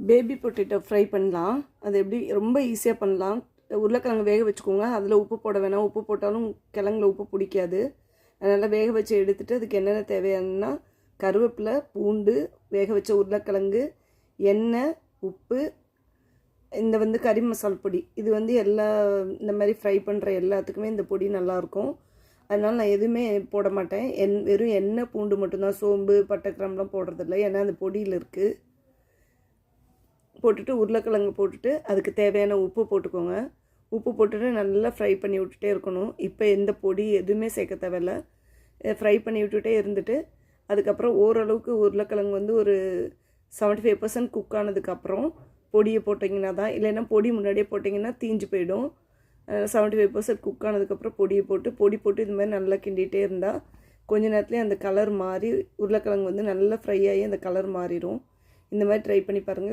Baby potato fry பண்ணலாம். அது எப்படி ரொம்ப ஈஸியாக பண்ணலாம். உருளைக்கிழங்கு வேக வச்சுக்கோங்க. அதில் உப்பு போட வேணாம். உப்பு போட்டாலும் கிழங்குல உப்பு பிடிக்காது. அதனால் வேக வச்சு எடுத்துகிட்டு அதுக்கு என்னென்ன தேவையானன்னா கருவேப்பிலை, பூண்டு, வேக வச்ச உருளைக்கிழங்கு, எண்ணெய், உப்பு, இந்த கறி மசால் பொடி. இது எல்லா இந்த மாதிரி ஃப்ரை பண்ணுற எல்லாத்துக்குமே இந்த பொடி நல்லாயிருக்கும். அதனால் நான் எதுவுமே போட மாட்டேன். வெறும் எண்ணெய், பூண்டு மட்டும்தான். சோம்பு, பட்டை, கிராம்புலாம் போடுறதில்ல. ஏன்னா அந்த பொடியில் இருக்குது. போட்டுட்டு உருளைக்கிழங்கு போட்டுட்டு அதுக்கு தேவையான உப்பு போட்டுக்கோங்க. உப்பு போட்டுட்டு நல்லா ஃப்ரை பண்ணி விட்டுட்டே இருக்கணும். இப்போ எந்த பொடி எதுவுமே சேர்க்க தேவையில்ல. ஃப்ரை பண்ணி விட்டுட்டே இருந்துட்டு அதுக்கப்புறம் ஓரளவுக்கு உருளைக்கிழங்கு ஒரு 75% குக் ஆனதுக்கப்புறம் பொடியை போட்டிங்கன்னா தான், இல்லைன்னா பொடி முன்னாடியே போட்டிங்கன்னா தீஞ்சு போயிடும். 75% குக் ஆனதுக்கப்புறம் பொடி போட்டு இது மாதிரி நல்லா கிண்டிகிட்டே இருந்தால் கொஞ்ச நேரத்துலேயே அந்த கலர் மாறி உருளைக்கிழங்கு நல்லா ஃப்ரை ஆகி அந்த கலர் மாறிடும். இந்த மாதிரி ட்ரை பண்ணி பாருங்கள்.